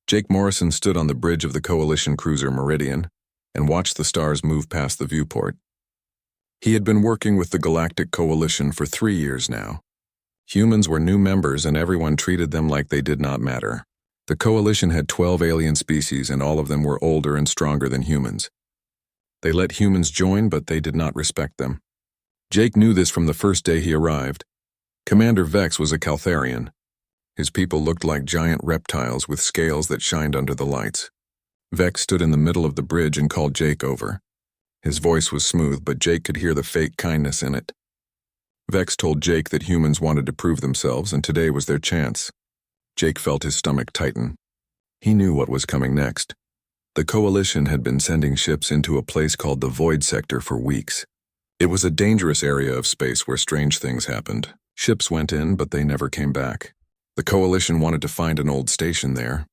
Jake Morrison stood on the bridge of the Coalition cruiser Meridian and watched the stars move past the viewport. He had been working with the Galactic Coalition for 3 years now. Humans were new members and everyone treated them like they did not matter. The Coalition had 12 alien species and all of them were older and stronger than humans. They let humans join, but they did not respect them. Jake knew this from the first day he arrived. Commander Vex was a Caltharian. His people looked like giant reptiles with scales that shined under the lights. Vex stood in the middle of the bridge and called Jake over. His voice was smooth, but Jake could hear the fake kindness in it. Vex told Jake that humans wanted to prove themselves, and today was their chance. Jake felt his stomach tighten. He knew what was coming next. The Coalition had been sending ships into a place called the Void Sector for weeks. It was a dangerous area of space where strange things happened. Ships went in, but they never came back. The Coalition wanted to find an old station there.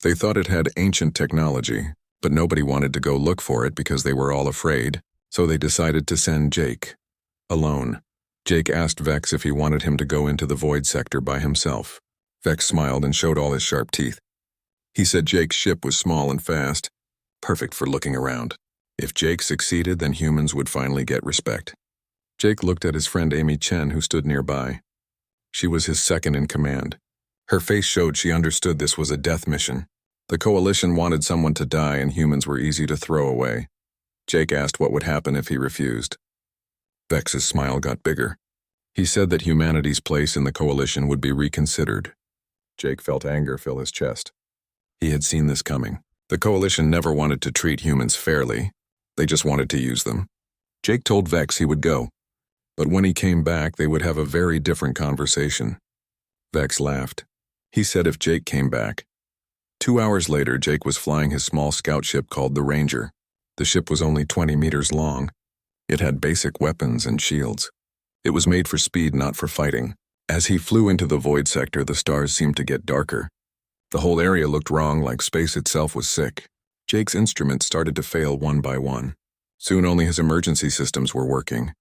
They thought it had ancient technology, but nobody wanted to go look for it because they were all afraid, so they decided to send Jake. Alone. Jake asked Vex if he wanted him to go into the Void Sector by himself. Vex smiled and showed all his sharp teeth. He said Jake's ship was small and fast, perfect for looking around. If Jake succeeded, then humans would finally get respect. Jake looked at his friend Amy Chen, who stood nearby. She was his second in command. Her face showed she understood this was a death mission. The Coalition wanted someone to die and humans were easy to throw away. Jake asked what would happen if he refused. Vex's smile got bigger. He said that humanity's place in the Coalition would be reconsidered. Jake felt anger fill his chest. He had seen this coming. The Coalition never wanted to treat humans fairly. They just wanted to use them. Jake told Vex he would go. But when he came back, they would have a very different conversation. Vex laughed. He said if Jake came back. 2 hours later, Jake was flying his small scout ship called the Ranger. The ship was only 20 meters long. It had basic weapons and shields. It was made for speed, not for fighting. As he flew into the Void Sector, the stars seemed to get darker. The whole area looked wrong, like space itself was sick. Jake's instruments started to fail one by one. Soon only his emergency systems were working.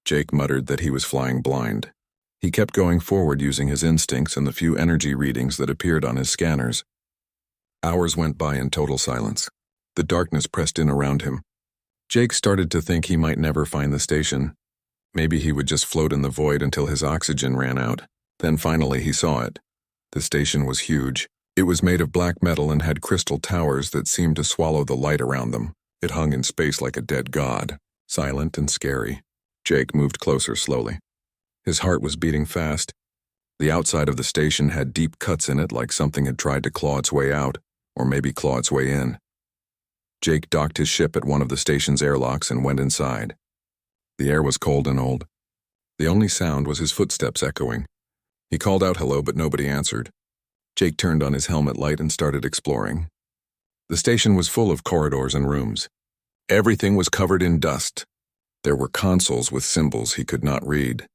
Jake muttered that he was flying blind. He kept going forward using his instincts and the few energy readings that appeared on his scanners. Hours went by in total silence. The darkness pressed in around him. Jake started to think he might never find the station. Maybe he would just float in the void until his oxygen ran out. Then finally he saw it. The station was huge. It was made of black metal and had crystal towers that seemed to swallow the light around them. It hung in space like a dead god, silent and scary. Jake moved closer slowly. His heart was beating fast. The outside of the station had deep cuts in it like something had tried to claw its way out, or maybe claw its way in. Jake docked his ship at one of the station's airlocks and went inside. The air was cold and old. The only sound was his footsteps echoing. He called out hello, but nobody answered. Jake turned on his helmet light and started exploring. The station was full of corridors and rooms. Everything was covered in dust. There were consoles with symbols he could not read.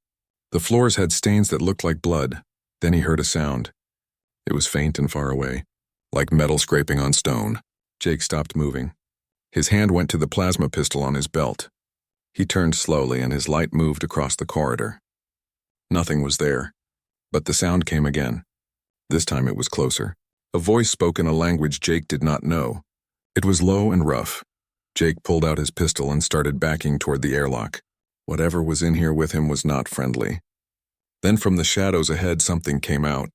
The floors had stains that looked like blood. Then he heard a sound. It was faint and far away, like metal scraping on stone. Jake stopped moving. His hand went to the plasma pistol on his belt. He turned slowly and his light moved across the corridor. Nothing was there, but the sound came again. This time it was closer. A voice spoke in a language Jake did not know. It was low and rough. Jake pulled out his pistol and started backing toward the airlock. Whatever was in here with him was not friendly. Then from the shadows ahead something came out.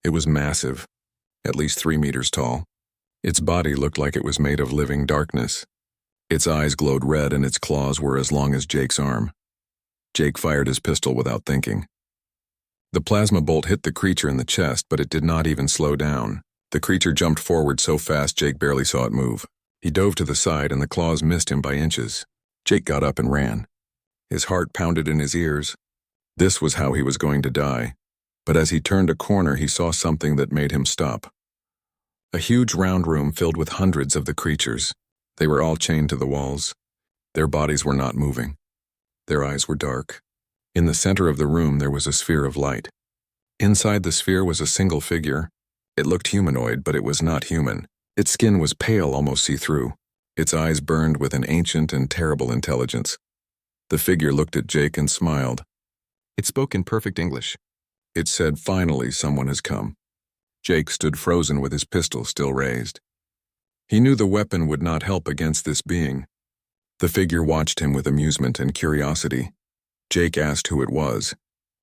It was massive, at least 3 meters tall. Its body looked like it was made of living darkness. Its eyes glowed red and its claws were as long as Jake's arm. Jake fired his pistol without thinking. The plasma bolt hit the creature in the chest, but it did not even slow down. The creature jumped forward so fast Jake barely saw it move. He dove to the side and the claws missed him by inches. Jake got up and ran. His heart pounded in his ears. This was how he was going to die. But as he turned a corner, he saw something that made him stop. A huge round room filled with hundreds of the creatures. They were all chained to the walls. Their bodies were not moving. Their eyes were dark. In the center of the room there was a sphere of light. Inside the sphere was a single figure. It looked humanoid, but it was not human. Its skin was pale, almost see-through. Its eyes burned with an ancient and terrible intelligence. The figure looked at Jake and smiled. It spoke in perfect English. It said, "Finally, someone has come." Jake stood frozen with his pistol still raised. He knew the weapon would not help against this being. The figure watched him with amusement and curiosity. Jake asked who it was.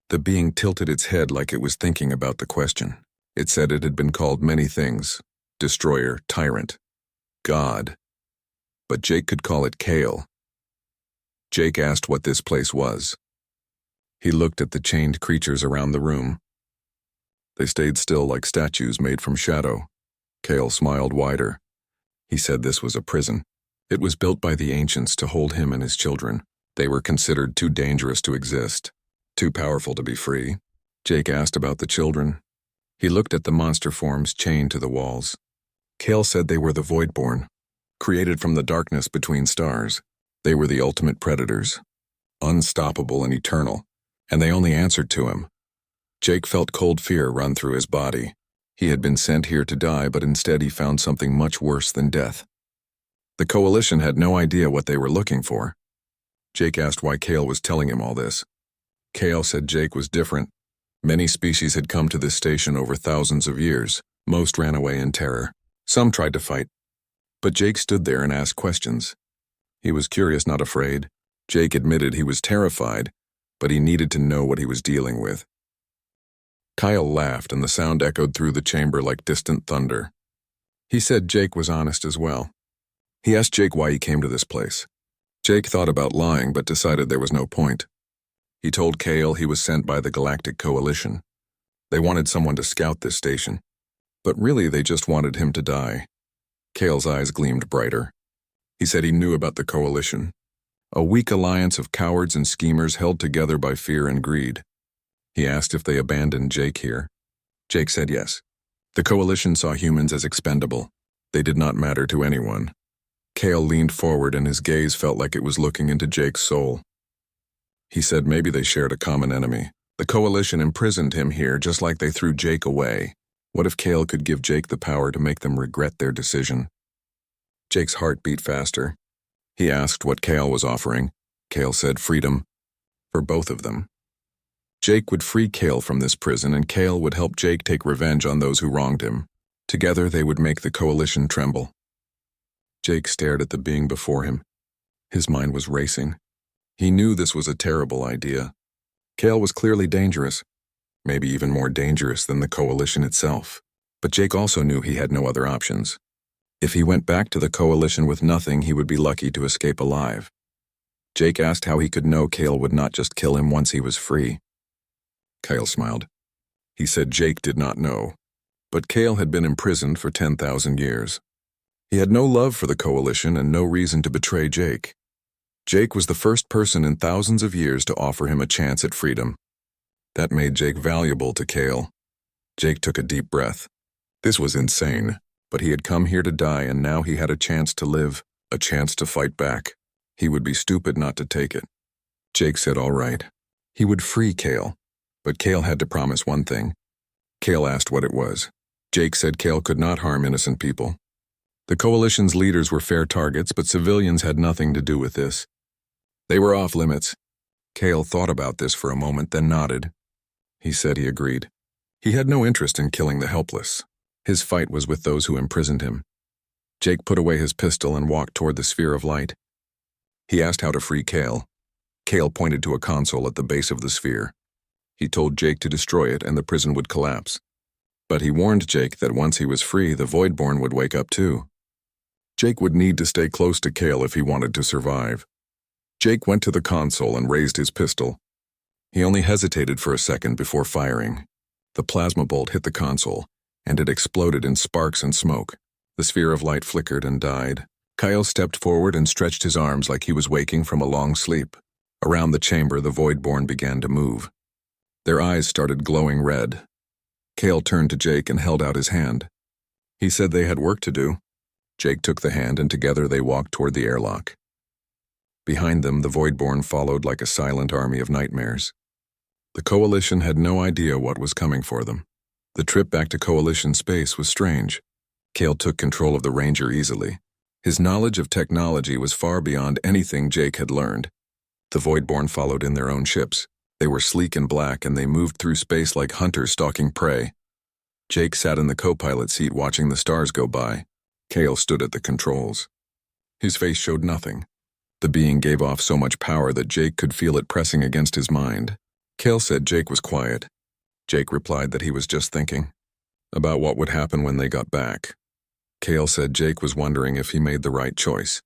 The being tilted its head like it was thinking about the question. It said it had been called many things: destroyer, tyrant, God. But Jake could call it Kale. Jake asked what this place was. He looked at the chained creatures around the room. They stayed still like statues made from shadow. Kale smiled wider. He said this was a prison. It was built by the ancients to hold him and his children. They were considered too dangerous to exist, too powerful to be free. Jake asked about the children. He looked at the monster forms chained to the walls. Kale said they were the Voidborn, created from the darkness between stars. They were the ultimate predators, unstoppable and eternal, and they only answered to him. Jake felt cold fear run through his body. He had been sent here to die, but instead he found something much worse than death. The Coalition had no idea what they were looking for. Jake asked why Kale was telling him all this. Kale said Jake was different. Many species had come to this station over thousands of years. Most ran away in terror. Some tried to fight. But Jake stood there and asked questions. He was curious, not afraid. Jake admitted he was terrified, but he needed to know what he was dealing with. Kyle laughed, and the sound echoed through the chamber like distant thunder. He said Jake was honest as well. He asked Jake why he came to this place. Jake thought about lying, but decided there was no point. He told Kale he was sent by the Galactic Coalition. They wanted someone to scout this station, but really they just wanted him to die. Kale's eyes gleamed brighter. He said he knew about the Coalition, a weak alliance of cowards and schemers held together by fear and greed. He asked if they abandoned Jake here. Jake said yes. The Coalition saw humans as expendable. They did not matter to anyone. Kale leaned forward, and his gaze felt like it was looking into Jake's soul. He said maybe they shared a common enemy. The Coalition imprisoned him here just like they threw Jake away. What if Kale could give Jake the power to make them regret their decision? Jake's heart beat faster. He asked what Kale was offering. Kale said freedom for both of them. Jake would free Kale from this prison, and Kale would help Jake take revenge on those who wronged him. Together they would make the Coalition tremble. Jake stared at the being before him. His mind was racing. He knew this was a terrible idea. Kale was clearly dangerous, maybe even more dangerous than the Coalition itself. But Jake also knew he had no other options. If he went back to the Coalition with nothing, he would be lucky to escape alive. Jake asked how he could know Kale would not just kill him once he was free. Kale smiled. He said Jake did not know, but Kale had been imprisoned for 10,000 years. He had no love for the Coalition and no reason to betray Jake. Jake was the first person in thousands of years to offer him a chance at freedom. That made Jake valuable to Kale. Jake took a deep breath. This was insane, but he had come here to die, and now he had a chance to live, a chance to fight back. He would be stupid not to take it. Jake said all right. He would free Kale, but Kale had to promise one thing. Kale asked what it was. Jake said Kale could not harm innocent people. The Coalition's leaders were fair targets, but civilians had nothing to do with this. They were off limits. Kale thought about this for a moment, then nodded. He said he agreed. He had no interest in killing the helpless. His fight was with those who imprisoned him. Jake put away his pistol and walked toward the sphere of light. He asked how to free Kale. Kale pointed to a console at the base of the sphere. He told Jake to destroy it and the prison would collapse. But he warned Jake that once he was free, the Voidborn would wake up too. Jake would need to stay close to Kale if he wanted to survive. Jake went to the console and raised his pistol. He only hesitated for a second before firing. The plasma bolt hit the console, and it exploded in sparks and smoke. The sphere of light flickered and died. Kyle stepped forward and stretched his arms like he was waking from a long sleep. Around the chamber, the Voidborn began to move. Their eyes started glowing red. Kale turned to Jake and held out his hand. He said they had work to do. Jake took the hand, and together they walked toward the airlock. Behind them, the Voidborn followed like a silent army of nightmares. The Coalition had no idea what was coming for them. The trip back to Coalition space was strange. Kale took control of the Ranger easily. His knowledge of technology was far beyond anything Jake had learned. The Voidborn followed in their own ships. They were sleek and black, and they moved through space like hunters stalking prey. Jake sat in the co-pilot seat watching the stars go by. Kale stood at the controls. His face showed nothing. The being gave off so much power that Jake could feel it pressing against his mind. Kale said Jake was quiet. Jake replied that he was just thinking about what would happen when they got back. Kale said Jake was wondering if he made the right choice.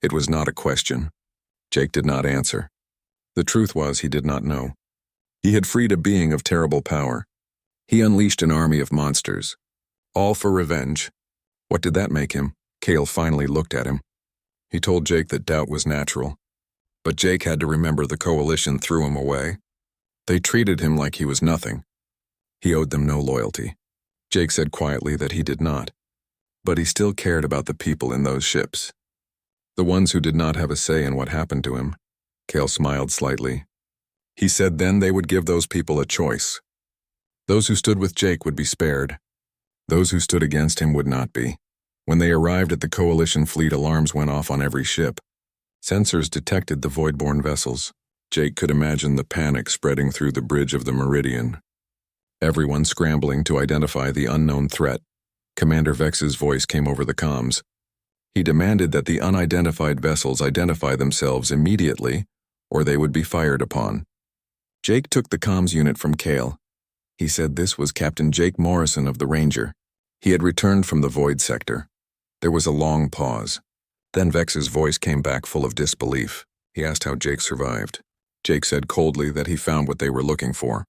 It was not a question. Jake did not answer. The truth was he did not know. He had freed a being of terrible power. He unleashed an army of monsters. All for revenge. What did that make him? Kale finally looked at him. He told Jake that doubt was natural. But Jake had to remember the coalition threw him away. They treated him like he was nothing. He owed them no loyalty. Jake said quietly that he did not. But he still cared about the people in those ships. The ones who did not have a say in what happened to him. Kale smiled slightly. He said then they would give those people a choice. Those who stood with Jake would be spared. Those who stood against him would not be. When they arrived at the coalition fleet, alarms went off on every ship. Sensors detected the void-borne vessels. Jake could imagine the panic spreading through the bridge of the Meridian. Everyone scrambling to identify the unknown threat. Commander Vex's voice came over the comms. He demanded that the unidentified vessels identify themselves immediately, or they would be fired upon. Jake took the comms unit from Kale. He said this was Captain Jake Morrison of the Ranger. He had returned from the Void sector. There was a long pause. Then Vex's voice came back full of disbelief. He asked how Jake survived. Jake said coldly that he found what they were looking for.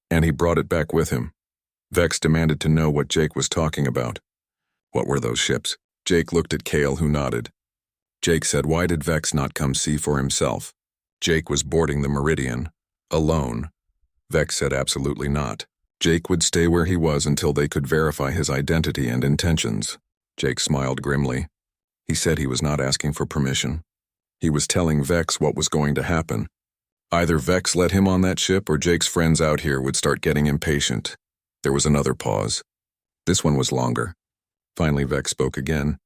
And he brought it back with him. Vex demanded to know what Jake was talking about. What were those ships? Jake looked at Kale, who nodded. Jake said, why did Vex not come see for himself? Jake was boarding the Meridian. Alone. Vex said absolutely not. Jake would stay where he was until they could verify his identity and intentions. Jake smiled grimly. He said he was not asking for permission. He was telling Vex what was going to happen. Either Vex let him on that ship or Jake's friends out here would start getting impatient. There was another pause. This one was longer. Finally, Vex spoke again.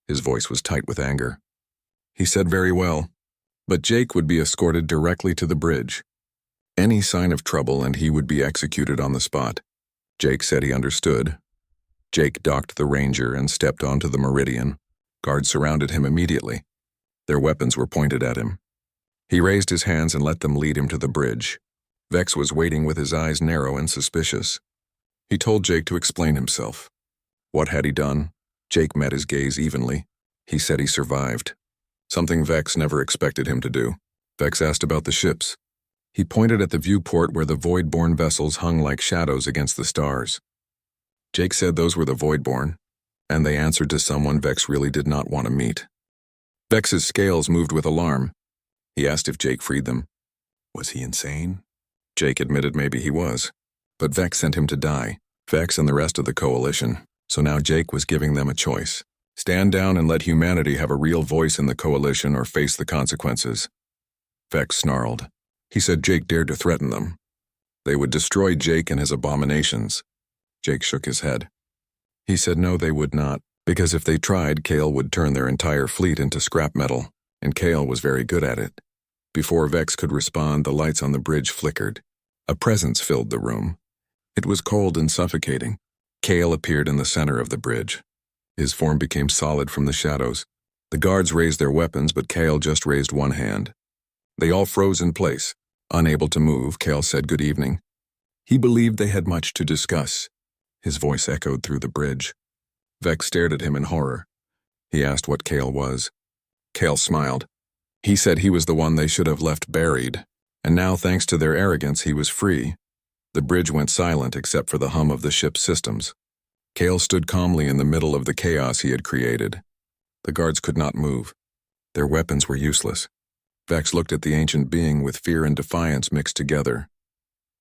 His voice was tight with anger. He said very well, but Jake would be escorted directly to the bridge. Any sign of trouble and he would be executed on the spot. Jake said he understood. Jake docked the Ranger and stepped onto the Meridian. Guards surrounded him immediately. Their weapons were pointed at him. He raised his hands and let them lead him to the bridge. Vex was waiting with his eyes narrow and suspicious. He told Jake to explain himself. What had he done? Jake met his gaze evenly. He said he survived. Something Vex never expected him to do. Vex asked about the ships. He pointed at the viewport where the void-borne vessels hung like shadows against the stars. Jake said those were the void-borne, and they answered to someone Vex really did not want to meet. Vex's scales moved with alarm. He asked if Jake freed them. Was he insane? Jake admitted maybe he was, but Vex sent him to die. Vex and the rest of the coalition. So now Jake was giving them a choice. Stand down and let humanity have a real voice in the coalition or face the consequences. Vex snarled. He said Jake dared to threaten them. They would destroy Jake and his abominations. Jake shook his head. He said no, they would not, because if they tried, Kale would turn their entire fleet into scrap metal, and Kale was very good at it. Before Vex could respond, the lights on the bridge flickered. A presence filled the room. It was cold and suffocating. Kale appeared in the center of the bridge. His form became solid from the shadows. The guards raised their weapons, but Kale just raised one hand. They all froze in place. Unable to move, Kale said good evening. He believed they had much to discuss. His voice echoed through the bridge. Vex stared at him in horror. He asked what Kale was. Kale smiled. He said he was the one they should have left buried, and now thanks to their arrogance he was free. The bridge went silent except for the hum of the ship's systems. Kale stood calmly in the middle of the chaos he had created. The guards could not move. Their weapons were useless. Vex looked at the ancient being with fear and defiance mixed together.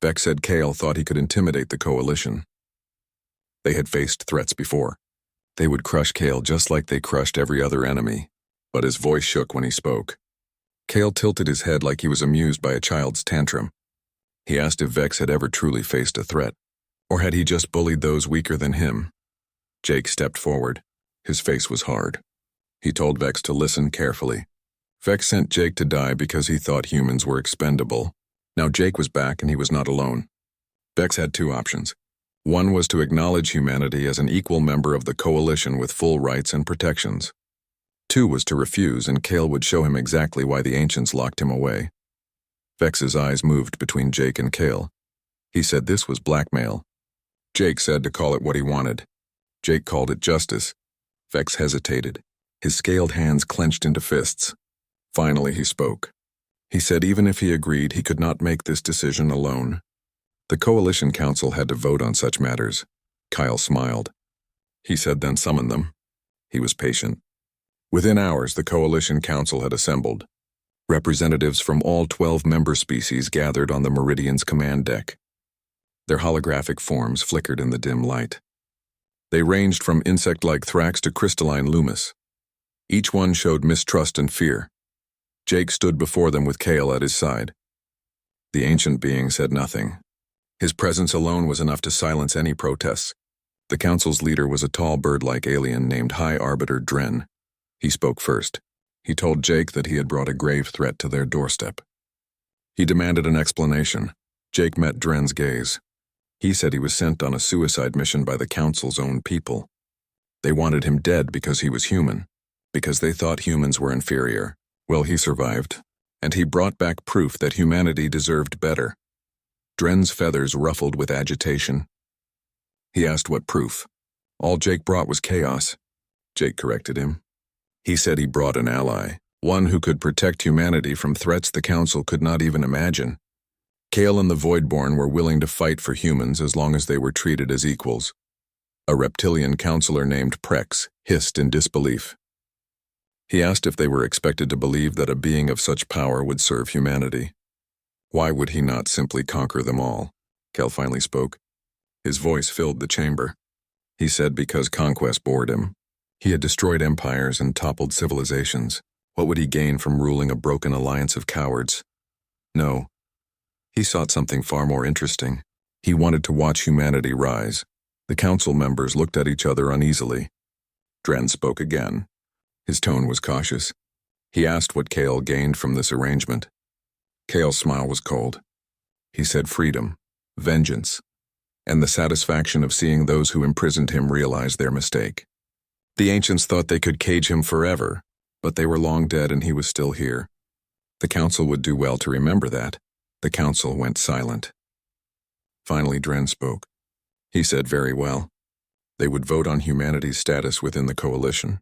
Vex said Kale thought he could intimidate the coalition. They had faced threats before. They would crush Kale just like they crushed every other enemy, but his voice shook when he spoke. Kale tilted his head like he was amused by a child's tantrum. He asked if Vex had ever truly faced a threat, or had he just bullied those weaker than him? Jake stepped forward. His face was hard. He told Vex to listen carefully. Vex sent Jake to die because he thought humans were expendable. Now Jake was back and he was not alone. Vex had two options. One was to acknowledge humanity as an equal member of the coalition with full rights and protections. Two was to refuse, and Kale would show him exactly why the ancients locked him away. Vex's eyes moved between Jake and Kale. He said this was blackmail. Jake said to call it what he wanted. Jake called it justice. Vex hesitated. His scaled hands clenched into fists. Finally he spoke. He said even if he agreed, he could not make this decision alone. The Coalition Council had to vote on such matters. Kyle smiled. He said then summon them. He was patient. Within hours, the Coalition Council had assembled. Representatives from all 12 member species gathered on the Meridian's command deck. Their holographic forms flickered in the dim light. They ranged from insect-like Thrax to crystalline Loomis. Each one showed mistrust and fear. Jake stood before them with Kale at his side. The ancient being said nothing. His presence alone was enough to silence any protests. The council's leader was a tall bird-like alien named High Arbiter Dren. He spoke first. He told Jake that he had brought a grave threat to their doorstep. He demanded an explanation. Jake met Dren's gaze. He said he was sent on a suicide mission by the council's own people. They wanted him dead because he was human, because they thought humans were inferior. Well, he survived, and he brought back proof that humanity deserved better. Dren's feathers ruffled with agitation. He asked what proof. All Jake brought was chaos. Jake corrected him. He said he brought an ally, one who could protect humanity from threats the council could not even imagine. Kale and the Voidborn were willing to fight for humans as long as they were treated as equals. A reptilian counselor named Prex hissed in disbelief. He asked if they were expected to believe that a being of such power would serve humanity. Why would he not simply conquer them all? Kale finally spoke. His voice filled the chamber. He said because conquest bored him. He had destroyed empires and toppled civilizations. What would he gain from ruling a broken alliance of cowards? No. He sought something far more interesting. He wanted to watch humanity rise. The council members looked at each other uneasily. Dren spoke again. His tone was cautious. He asked what Kale gained from this arrangement. Kale's smile was cold. He said freedom, vengeance, and the satisfaction of seeing those who imprisoned him realize their mistake. The ancients thought they could cage him forever, but they were long dead and he was still here. The council would do well to remember that. The council went silent. Finally, Dren spoke. He said very well. They would vote on humanity's status within the coalition.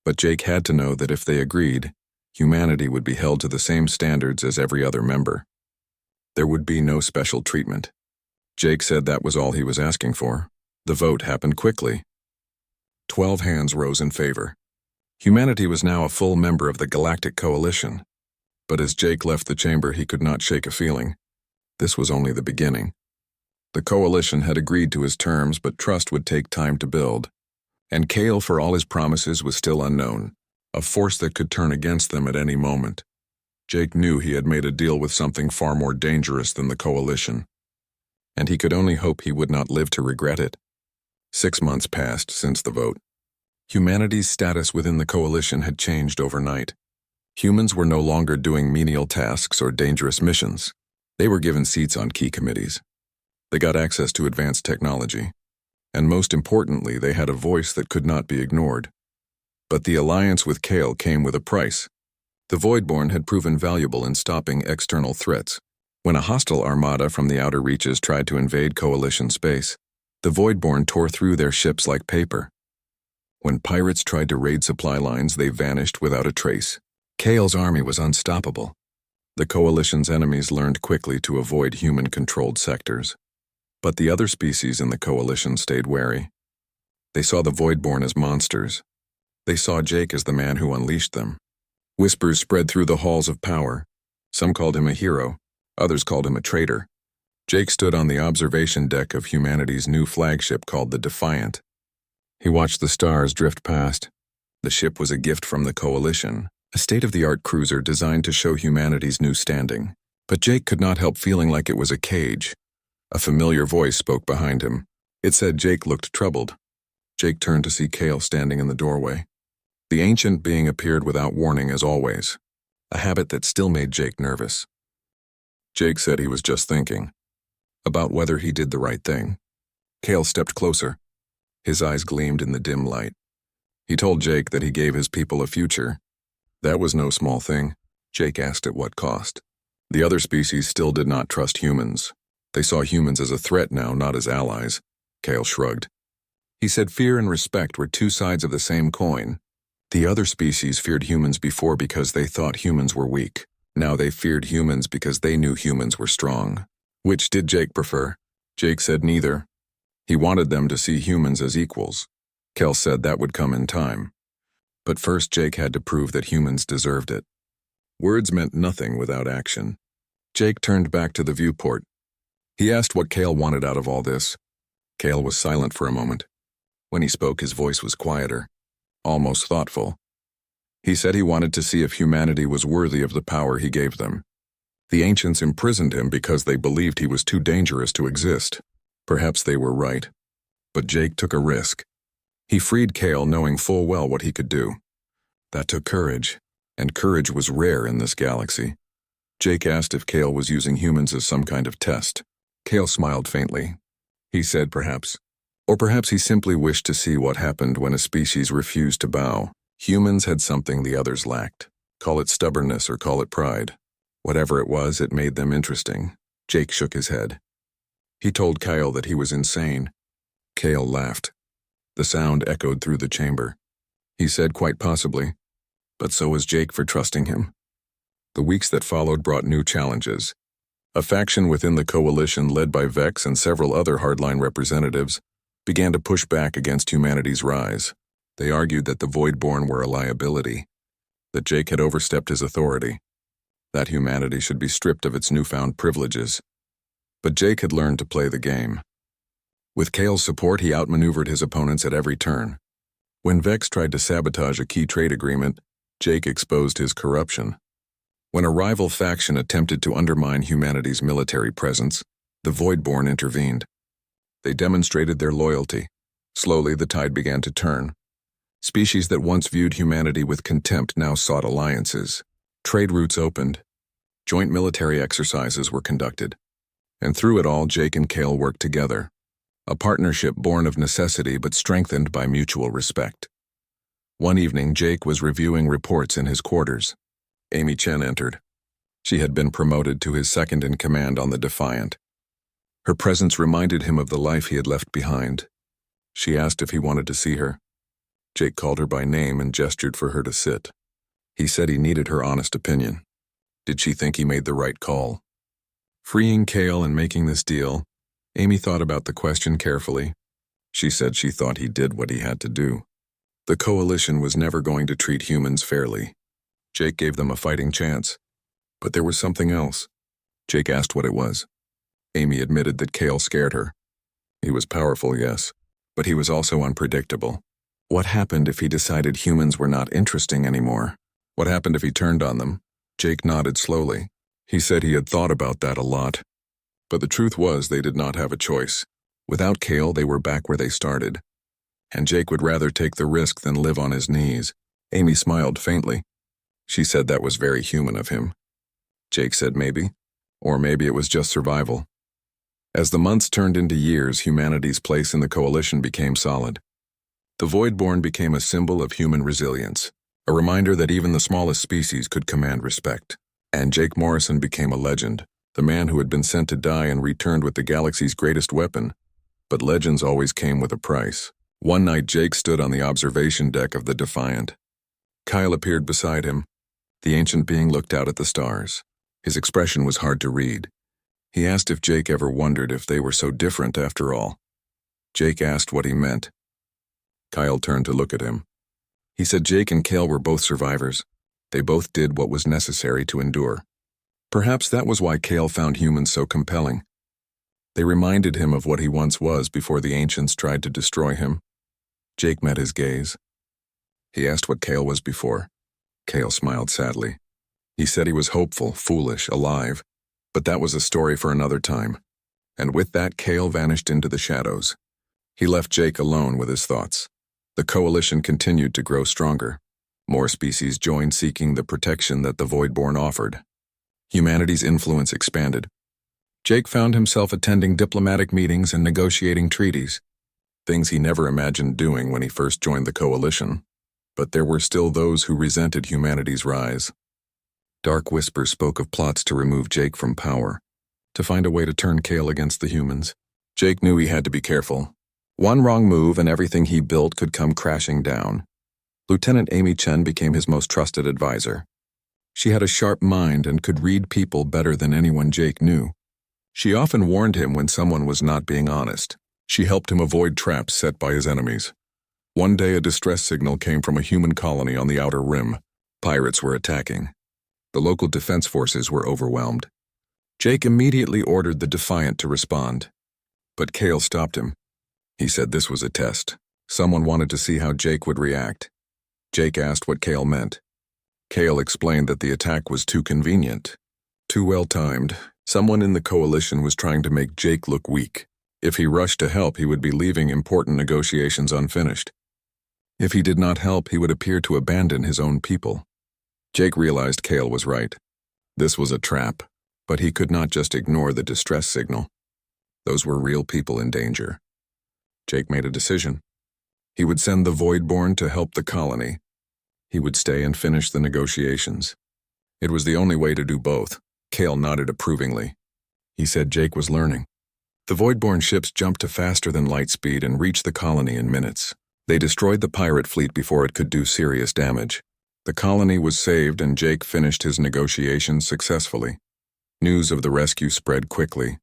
But Jake had to know that if they agreed, humanity would be held to the same standards as every other member. There would be no special treatment. Jake said that was all he was asking for. The vote happened quickly. 12 hands rose in favor. Humanity was now a full member of the Galactic Coalition. But as Jake left the chamber, he could not shake a feeling. This was only the beginning. The coalition had agreed to his terms, but trust would take time to build. And Kale, for all his promises, was still unknown, a force that could turn against them at any moment. Jake knew he had made a deal with something far more dangerous than the coalition. And he could only hope he would not live to regret it. 6 months passed since the vote. Humanity's status within the coalition had changed overnight. Humans were no longer doing menial tasks or dangerous missions. They were given seats on key committees. They got access to advanced technology. And most importantly, they had a voice that could not be ignored. But the alliance with Kale came with a price. The Voidborn had proven valuable in stopping external threats. When a hostile armada from the outer reaches tried to invade Coalition space, the Voidborn tore through their ships like paper. When pirates tried to raid supply lines, they vanished without a trace. Kale's army was unstoppable. The Coalition's enemies learned quickly to avoid human-controlled sectors. But the other species in the Coalition stayed wary. They saw the Voidborn as monsters. They saw Jake as the man who unleashed them. Whispers spread through the halls of power. Some called him a hero, others called him a traitor. Jake stood on the observation deck of humanity's new flagship called the Defiant. He watched the stars drift past. The ship was a gift from the Coalition, a state-of-the-art cruiser designed to show humanity's new standing. But Jake could not help feeling like it was a cage. A familiar voice spoke behind him. It said Jake looked troubled. Jake turned to see Kale standing in the doorway. The ancient being appeared without warning as always, a habit that still made Jake nervous. Jake said he was just thinking about whether he did the right thing. Cale stepped closer. His eyes gleamed in the dim light. He told Jake that he gave his people a future. That was no small thing. Jake asked at what cost. The other species still did not trust humans. They saw humans as a threat now, not as allies. Cale shrugged. He said fear and respect were two sides of the same coin. The other species feared humans before because they thought humans were weak. Now they feared humans because they knew humans were strong. Which did Jake prefer? Jake said neither. He wanted them to see humans as equals. Cale said that would come in time. But first Jake had to prove that humans deserved it. Words meant nothing without action. Jake turned back to the viewport. He asked what Cale wanted out of all this. Cale was silent for a moment. When he spoke, his voice was quieter, almost thoughtful. He said he wanted to see if humanity was worthy of the power he gave them. The ancients imprisoned him because they believed he was too dangerous to exist. Perhaps they were right. But Jake took a risk. He freed Cale knowing full well what he could do. That took courage, and courage was rare in this galaxy. Jake asked if Cale was using humans as some kind of test. Cale smiled faintly. He said perhaps. Or perhaps he simply wished to see what happened when a species refused to bow. Humans had something the others lacked. Call it stubbornness or call it pride. Whatever it was, it made them interesting. Jake shook his head. He told Cale that he was insane. Cale laughed. The sound echoed through the chamber. He said quite possibly, but so was Jake for trusting him. The weeks that followed brought new challenges. A faction within the coalition led by Vex and several other hardline representatives began to push back against humanity's rise. They argued that the Voidborn were a liability, that Jake had overstepped his authority, that humanity should be stripped of its newfound privileges. But Jake had learned to play the game. With Cale's support, he outmaneuvered his opponents at every turn. When Vex tried to sabotage a key trade agreement, Jake exposed his corruption. When a rival faction attempted to undermine humanity's military presence, the Voidborn intervened. They demonstrated their loyalty. Slowly, the tide began to turn. Species that once viewed humanity with contempt now sought alliances. Trade routes opened. Joint military exercises were conducted. And through it all, Jake and Cale worked together. A partnership born of necessity but strengthened by mutual respect. One evening, Jake was reviewing reports in his quarters. Amy Chen entered. She had been promoted to his second-in-command on the Defiant. Her presence reminded him of the life he had left behind. She asked if he wanted to see her. Jake called her by name and gestured for her to sit. He said he needed her honest opinion. Did she think he made the right call? Freeing Cale and making this deal, Amy thought about the question carefully. She said she thought he did what he had to do. The coalition was never going to treat humans fairly. Jake gave them a fighting chance. But there was something else. Jake asked what it was. Amy admitted that Cale scared her. He was powerful, yes, but he was also unpredictable. What happened if he decided humans were not interesting anymore? What happened if he turned on them? Jake nodded slowly. He said he had thought about that a lot. But the truth was they did not have a choice. Without Cale, they were back where they started. And Jake would rather take the risk than live on his knees. Amy smiled faintly. She said that was very human of him. Jake said maybe. Or maybe it was just survival. As the months turned into years, humanity's place in the coalition became solid. The Voidborn became a symbol of human resilience, a reminder that even the smallest species could command respect. And Jake Morrison became a legend, the man who had been sent to die and returned with the galaxy's greatest weapon. But legends always came with a price. One night, Jake stood on the observation deck of the Defiant. Kyle appeared beside him. The ancient being looked out at the stars. His expression was hard to read. He asked if Jake ever wondered if they were so different after all. Jake asked what he meant. Kyle turned to look at him. He said Jake and Cale were both survivors. They both did what was necessary to endure. Perhaps that was why Cale found humans so compelling. They reminded him of what he once was before the ancients tried to destroy him. Jake met his gaze. He asked what Cale was before. Cale smiled sadly. He said he was hopeful, foolish, alive. But that was a story for another time. And with that, Cale vanished into the shadows. He left Jake alone with his thoughts. The coalition continued to grow stronger. More species joined, seeking the protection that the Voidborn offered. Humanity's influence expanded. Jake found himself attending diplomatic meetings and negotiating treaties, things he never imagined doing when he first joined the coalition. But there were still those who resented humanity's rise. Dark whispers spoke of plots to remove Jake from power, to find a way to turn Kale against the humans. Jake knew he had to be careful. One wrong move and everything he built could come crashing down. Lieutenant Amy Chen became his most trusted advisor. She had a sharp mind and could read people better than anyone Jake knew. She often warned him when someone was not being honest. She helped him avoid traps set by his enemies. One day a distress signal came from a human colony on the outer rim. Pirates were attacking. The local defense forces were overwhelmed. Jake immediately ordered the Defiant to respond. But Kale stopped him. He said this was a test. Someone wanted to see how Jake would react. Jake asked what Kale meant. Kale explained that the attack was too convenient, too well-timed. Someone in the coalition was trying to make Jake look weak. If he rushed to help, he would be leaving important negotiations unfinished. If he did not help, he would appear to abandon his own people. Jake realized Kale was right. This was a trap, but he could not just ignore the distress signal. Those were real people in danger. Jake made a decision. He would send the Voidborn to help the colony. He would stay and finish the negotiations. It was the only way to do both. Kale nodded approvingly. He said Jake was learning. The Voidborn ships jumped to faster than light speed and reached the colony in minutes. They destroyed the pirate fleet before it could do serious damage. The colony was saved and Jake finished his negotiations successfully. News of the rescue spread quickly.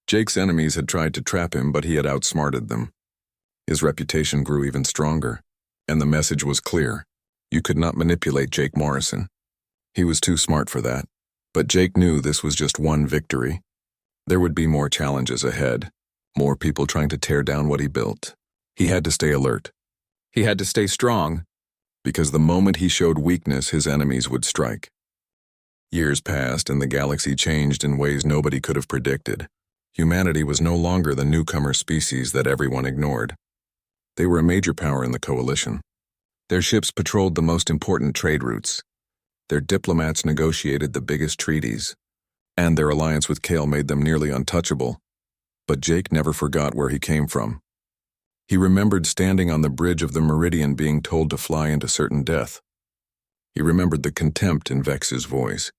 Jake's enemies had tried to trap him, but he had outsmarted them. His reputation grew even stronger, and the message was clear. You could not manipulate Jake Morrison. He was too smart for that. But Jake knew this was just one victory. There would be more challenges ahead, more people trying to tear down what he built. He had to stay alert. He had to stay strong, because the moment he showed weakness, his enemies would strike. Years passed and the galaxy changed in ways nobody could have predicted. Humanity was no longer the newcomer species that everyone ignored. They were a major power in the coalition. Their ships patrolled the most important trade routes. Their diplomats negotiated the biggest treaties, and their alliance with Kale made them nearly untouchable. But Jake never forgot where he came from. He remembered standing on the bridge of the Meridian being told to fly into certain death. He remembered the contempt in Vex's voice,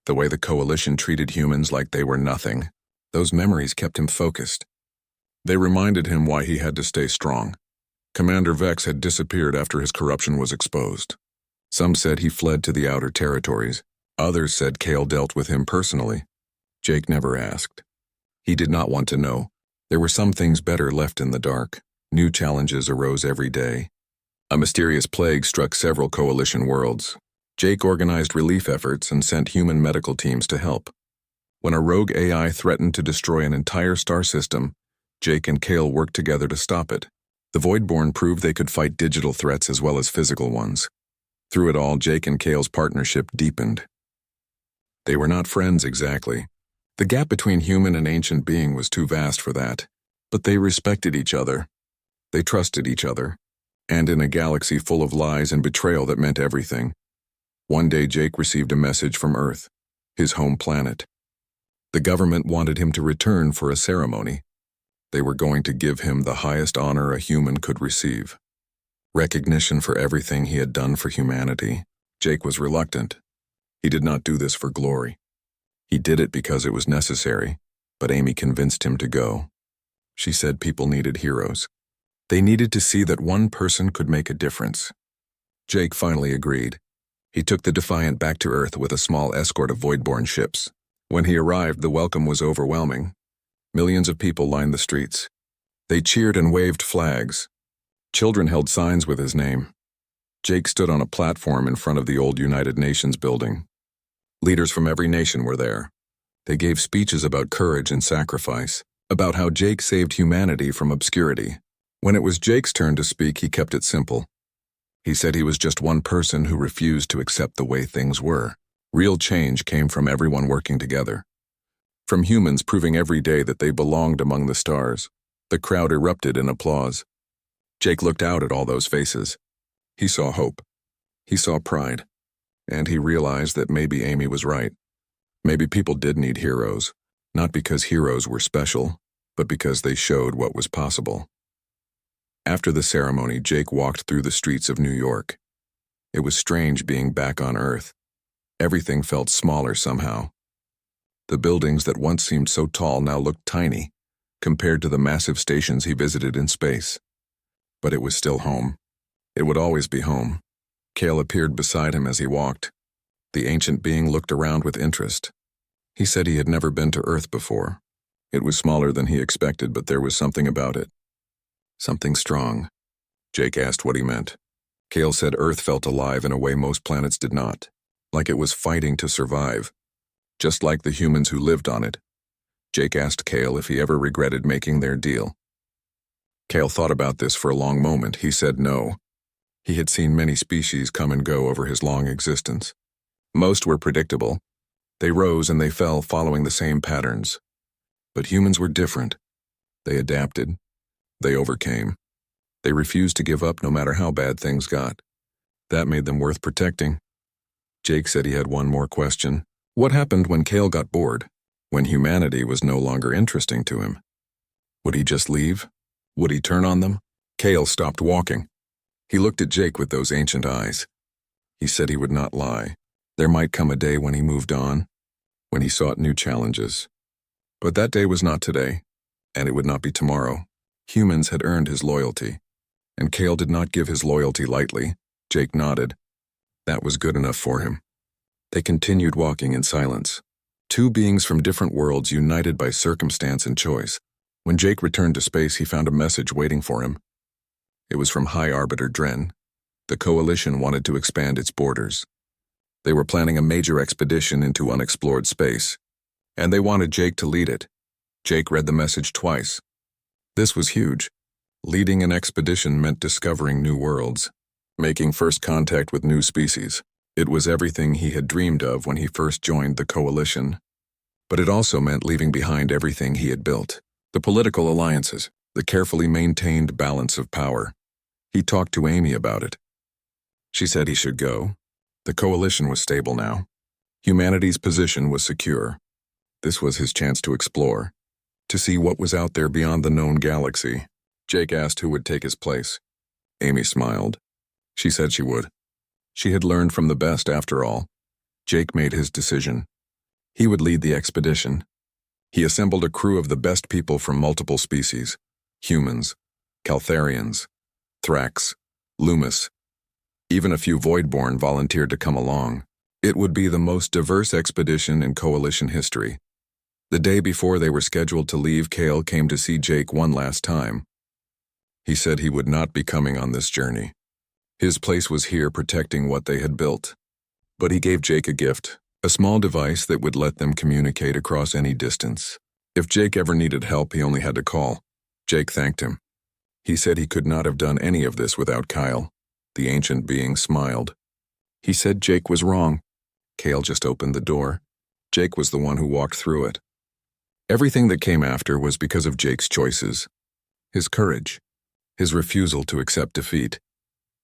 the way the coalition treated humans like they were nothing. Those memories kept him focused. They reminded him why he had to stay strong. Commander Vex had disappeared after his corruption was exposed. Some said he fled to the outer territories. Others said Kale dealt with him personally. Jake never asked. He did not want to know. There were some things better left in the dark. New challenges arose every day. A mysterious plague struck several coalition worlds. Jake organized relief efforts and sent human medical teams to help. When a rogue AI threatened to destroy an entire star system, Jake and Kale worked together to stop it. The Voidborn proved they could fight digital threats as well as physical ones. Through it all, Jake and Kale's partnership deepened. They were not friends exactly. The gap between human and ancient being was too vast for that. But they respected each other. They trusted each other. And in a galaxy full of lies and betrayal that meant everything. One day Jake received a message from Earth, his home planet. The government wanted him to return for a ceremony. They were going to give him the highest honor a human could receive. Recognition for everything he had done for humanity. Jake was reluctant. He did not do this for glory. He did it because it was necessary, but Amy convinced him to go. She said people needed heroes. They needed to see that one person could make a difference. Jake finally agreed. He took the Defiant back to Earth with a small escort of Voidborn ships. When he arrived, the welcome was overwhelming. Millions of people lined the streets. They cheered and waved flags. Children held signs with his name. Jake stood on a platform in front of the old United Nations building. Leaders from every nation were there. They gave speeches about courage and sacrifice, about how Jake saved humanity from obscurity. When it was Jake's turn to speak, he kept it simple. He said he was just one person who refused to accept the way things were. Real change came from everyone working together. From humans proving every day that they belonged among the stars. The crowd erupted in applause. Jake looked out at all those faces. He saw hope. He saw pride. And he realized that maybe Amy was right. Maybe people did need heroes. not because heroes were special, but because they showed what was possible. After the ceremony, Jake walked through the streets of New York. It was strange being back on Earth. Everything felt smaller somehow. The buildings that once seemed so tall now looked tiny, compared to the massive stations he visited in space. But it was still home. It would always be home. Cale appeared beside him as he walked. The ancient being looked around with interest. He said he had never been to Earth before. It was smaller than he expected, but there was something about it. Something strong. Jake asked what he meant. Cale said Earth felt alive in a way most planets did not, like it was fighting to survive, just like the humans who lived on it. Jake asked Cale if he ever regretted making their deal. Cale thought about this for a long moment. He said no. He had seen many species come and go over his long existence. Most were predictable. They rose and they fell following the same patterns. But humans were different. They adapted. They overcame. They refused to give up no matter how bad things got. That made them worth protecting. Jake said he had one more question. What happened when Cale got bored? When humanity was no longer interesting to him? Would he just leave? Would he turn on them? Cale stopped walking. He looked at Jake with those ancient eyes. He said he would not lie. There might come a day when he moved on, when he sought new challenges. But that day was not today, and it would not be tomorrow. Humans had earned his loyalty, and Cale did not give his loyalty lightly. Jake nodded. That was good enough for him. They continued walking in silence. Two beings from different worlds united by circumstance and choice. When Jake returned to space, he found a message waiting for him. It was from High Arbiter Dren. The Coalition wanted to expand its borders. They were planning a major expedition into unexplored space, and they wanted Jake to lead it. Jake read the message twice. This was huge. Leading an expedition meant discovering new worlds, making first contact with new species. It was everything he had dreamed of when he first joined the Coalition. But it also meant leaving behind everything he had built. The political alliances, the carefully maintained balance of power. He talked to Amy about it. She said he should go. The Coalition was stable now. Humanity's position was secure. This was his chance to explore, to see what was out there beyond the known galaxy. Jake asked who would take his place. Amy smiled. She said she would. She had learned from the best after all. Jake made his decision. He would lead the expedition. He assembled a crew of the best people from multiple species. Humans, Caltharians, Thrax, Loomis. Even a few Voidborn volunteered to come along. It would be the most diverse expedition in Coalition history. The day before they were scheduled to leave, Cale came to see Jake one last time. He said he would not be coming on this journey. His place was here protecting what they had built. But he gave Jake a gift, a small device that would let them communicate across any distance. If Jake ever needed help, he only had to call. Jake thanked him. He said he could not have done any of this without Kyle. The ancient being smiled. He said Jake was wrong. Cale just opened the door. Jake was the one who walked through it. Everything that came after was because of Jake's choices. His courage. His refusal to accept defeat.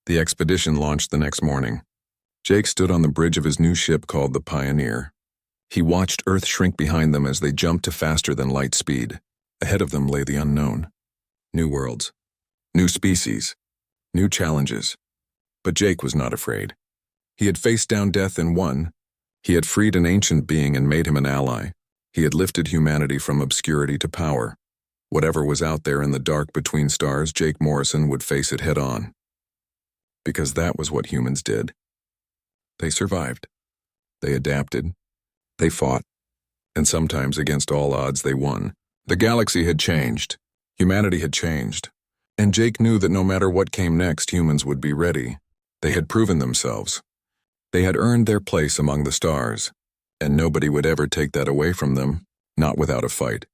The expedition launched the next morning. Jake stood on the bridge of his new ship called the Pioneer. He watched Earth shrink behind them as they jumped to faster than light speed. Ahead of them lay the unknown. New worlds. New species. New challenges. But Jake was not afraid. He had faced down death and won. He had freed an ancient being and made him an ally. He had lifted humanity from obscurity to power. Whatever was out there in the dark between stars, Jake Morrison would face it head on. Because that was what humans did. They survived. They adapted. They fought. And sometimes, against all odds, they won. The galaxy had changed. Humanity had changed. And Jake knew that no matter what came next, humans would be ready. They had proven themselves. They had earned their place among the stars. And nobody would ever take that away from them, not without a fight.